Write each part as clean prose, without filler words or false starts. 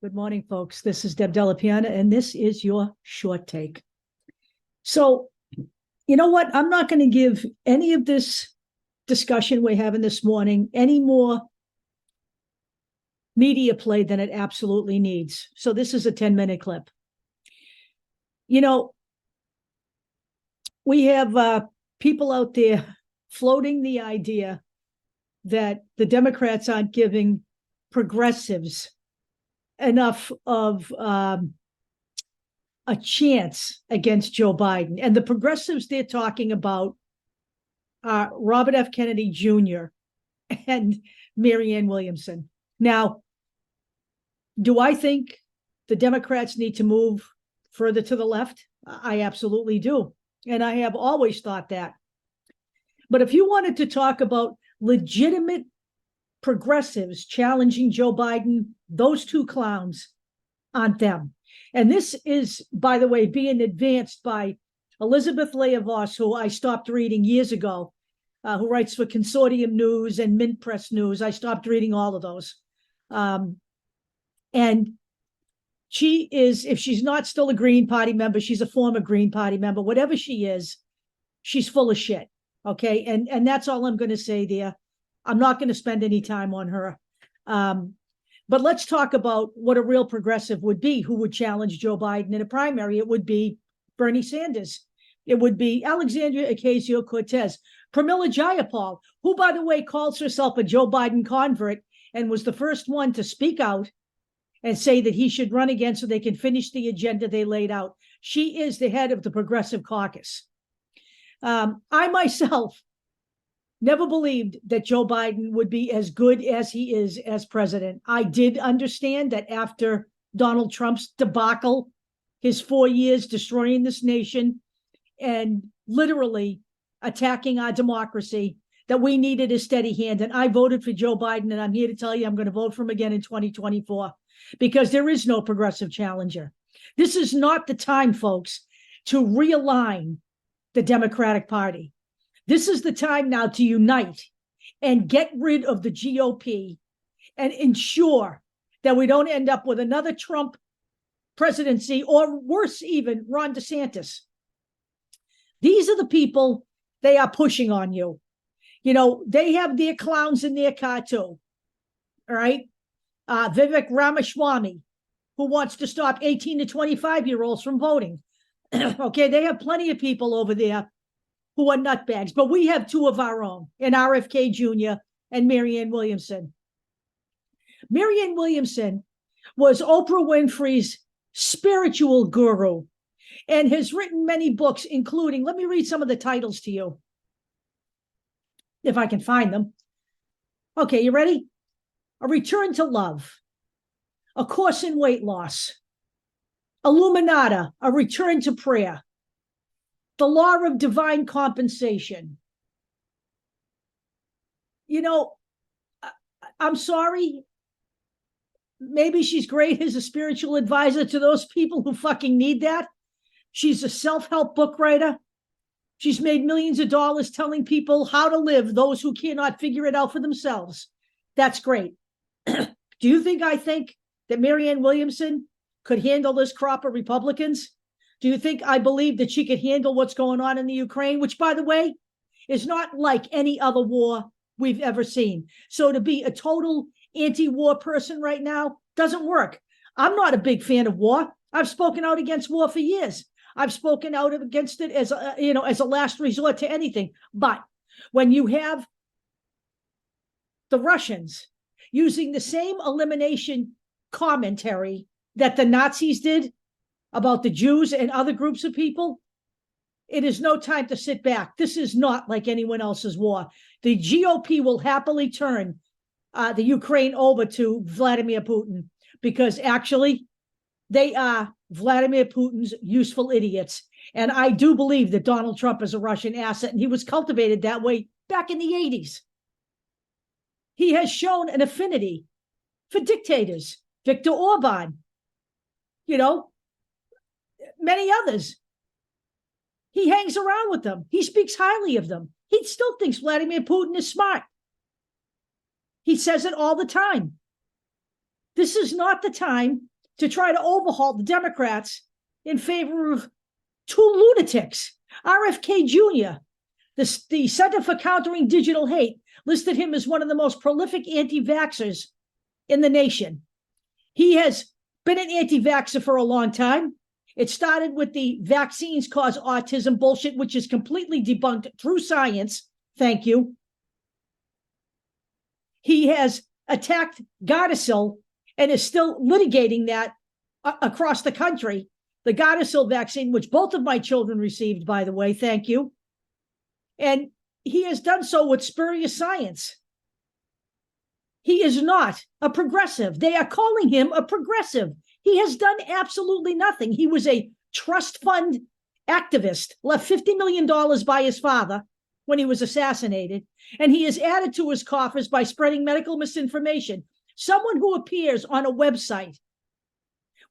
Good morning, folks. This is Deb Delapiana, and this is your short take. So, you know what? I'm not going to give any of this discussion we're having this morning any more media play than it absolutely needs. So this is a 10-minute clip. You know, we have people out there floating the idea that the Democrats aren't giving progressives enough of a chance against Joe Biden. And the progressives they're talking about are Robert F. Kennedy Jr. and Marianne Williamson. Now, do I think the Democrats need to move further to the left? I absolutely do. And I have always thought that. But if you wanted to talk about legitimate progressives challenging Joe Biden, those two clowns aren't them. And this is, by the way, being advanced by Elizabeth Lea Vos, who I stopped reading years ago, who writes for Consortium News and Mint Press News. I stopped reading all of those. And she is, if she's not still a Green Party member, she's a former Green Party member. Whatever she is, she's full of shit. Okay. And that's all I'm going to say there. I'm not going to spend any time on her. But let's talk about what a real progressive would be, who would challenge Joe Biden in a primary. It would be Bernie Sanders. It would be Alexandria Ocasio-Cortez. Pramilla Jayapal, who, by the way, calls herself a Joe Biden convert and was the first one to speak out and say that he should run again so they can finish the agenda they laid out. She is the head of the Progressive Caucus. I myself never believed that Joe Biden would be as good as he is as president. I did understand that after Donald Trump's debacle, his 4 years destroying this nation and literally attacking our democracy, that we needed a steady hand. And I voted for Joe Biden, and I'm here to tell you I'm going to vote for him again in 2024 because there is no progressive challenger. This is not the time, folks, to realign the Democratic Party. This is the time now to unite and get rid of the GOP and ensure that we don't end up with another Trump presidency or worse even, Ron DeSantis. These are the people they are pushing on you. You know, they have their clowns in their car too. All right. Vivek Ramaswamy, who wants to stop 18 to 25-year-olds from voting. Okay, they have plenty of people over there who are nutbags, but we have two of our own, an RFK Jr. and Marianne Williamson. Marianne Williamson was Oprah Winfrey's spiritual guru and has written many books, including, let me read some of the titles to you, if I can find them. Okay, you ready? A Return to Love, A Course in Weight Loss, Illuminata, A Return to Prayer, The Law of Divine Compensation. You know, I'm sorry. Maybe she's great as a spiritual advisor to those people who fucking need that. She's a self-help book writer. She's made millions of dollars telling people how to live, those who cannot figure it out for themselves. That's great. Do you think I think that Marianne Williamson could handle this crop of Republicans? Do you think I believe that she could handle what's going on in the Ukraine, which, by the way, is not like any other war we've ever seen? So to be a total anti-war person right now doesn't work. I'm not a big fan of war. I've spoken out against war for years. I've spoken out against it as a last resort to anything. But when you have the Russians using the same elimination commentary that the Nazis did about the Jews and other groups of people, it is no time to sit back. This is not like anyone else's war. The GOP will happily turn the Ukraine over to Vladimir Putin because actually they are Vladimir Putin's useful idiots. And I do believe that Donald Trump is a Russian asset, and he was cultivated that way back in the 80s. He has shown an affinity for dictators, Viktor Orban, many others. He hangs around with them. He speaks highly of them. He still thinks Vladimir Putin is smart. He says it all the time. This is not the time to try to overhaul the Democrats in favor of two lunatics. RFK Jr., the Center for Countering Digital Hate, listed him as one of the most prolific anti-vaxxers in the nation. He has been an anti-vaxxer for a long time. It started with the vaccines cause autism bullshit, which is completely debunked through science. Thank you. He has attacked Gardasil and is still litigating that across the country. The Gardasil vaccine, which both of my children received, by the way, thank you. And he has done so with spurious science. He is not a progressive. They are calling him a progressive. He has done absolutely nothing. He was a trust fund activist, left $50 million by his father when he was assassinated, and he has added to his coffers by spreading medical misinformation. Someone who appears on a website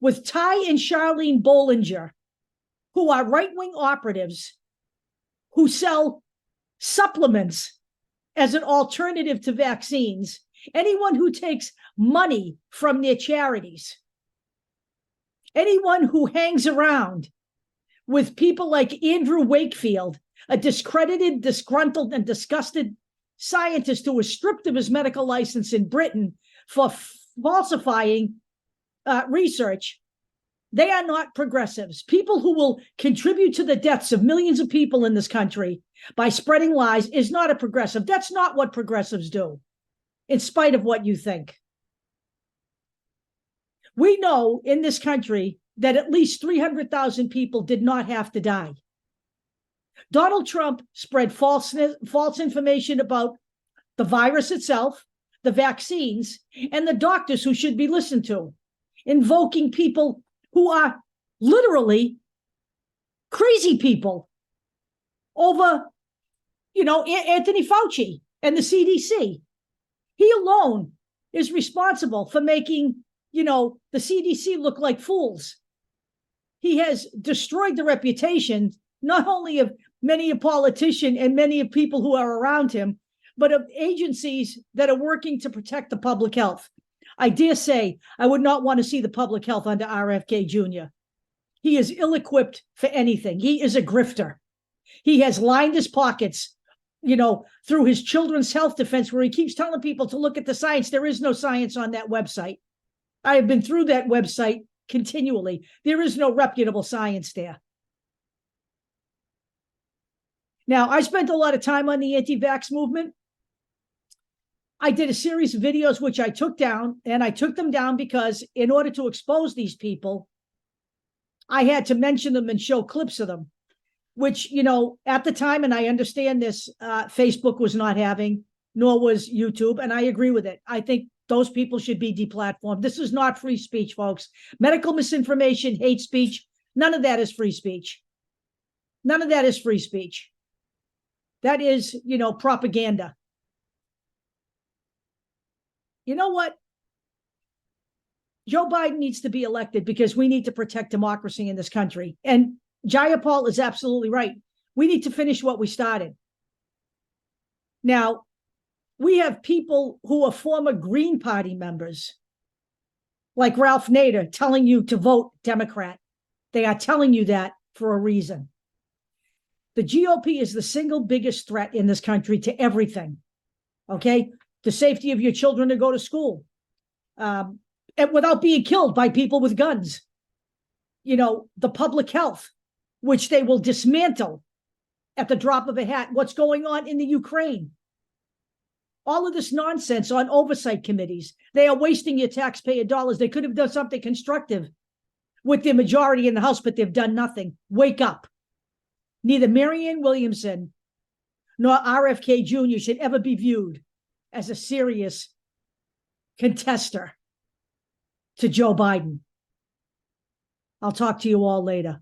with Ty and Charlene Bollinger, who are right-wing operatives who sell supplements as an alternative to vaccines, anyone who takes money from their charities, anyone who hangs around with people like Andrew Wakefield, a discredited, disgruntled, and disgusted scientist who was stripped of his medical license in Britain for falsifying research, they are not progressives. People who will contribute to the deaths of millions of people in this country by spreading lies is not a progressive. That's not what progressives do, in spite of what you think. We know in this country that at least 300,000 people did not have to die. Donald Trump spread false information about the virus itself, the vaccines, and the doctors who should be listened to, invoking people who are literally crazy people over, Anthony Fauci and the CDC. He alone is responsible for making, the CDC look like fools. He has destroyed the reputation, not only of many a politician and many of people who are around him, but of agencies that are working to protect the public health. I dare say I would not want to see the public health under RFK Jr. He is ill-equipped for anything. He is a grifter. He has lined his pockets, through his children's health defense, where he keeps telling people to look at the science. There is no science on that website. I have been through that website continually. There is no reputable science there. Now, I spent a lot of time on the anti-vax movement. I did a series of videos which I took down, and I took them down because in order to expose these people, I had to mention them and show clips of them, which, at the time, and I understand this, Facebook was not having, nor was YouTube, and I agree with it. I think those people should be deplatformed. This is not free speech, folks. Medical misinformation, hate speech, none of that is free speech. None of that is free speech. That is, propaganda. You know what? Joe Biden needs to be elected because we need to protect democracy in this country. And Jayapal is absolutely right. We need to finish what we started. Now, we have people who are former Green Party members, like Ralph Nader, telling you to vote Democrat. They are telling you that for a reason. The GOP is the single biggest threat in this country to everything. Okay? The safety of your children to go to school, and without being killed by people with guns. The public health, which they will dismantle at the drop of a hat. What's going on in the Ukraine? All of this nonsense on oversight committees. They are wasting your taxpayer dollars. They could have done something constructive with their majority in the House, but they've done nothing. Wake up. Neither Marianne Williamson nor RFK Jr. should ever be viewed as a serious contester to Joe Biden. I'll talk to you all later.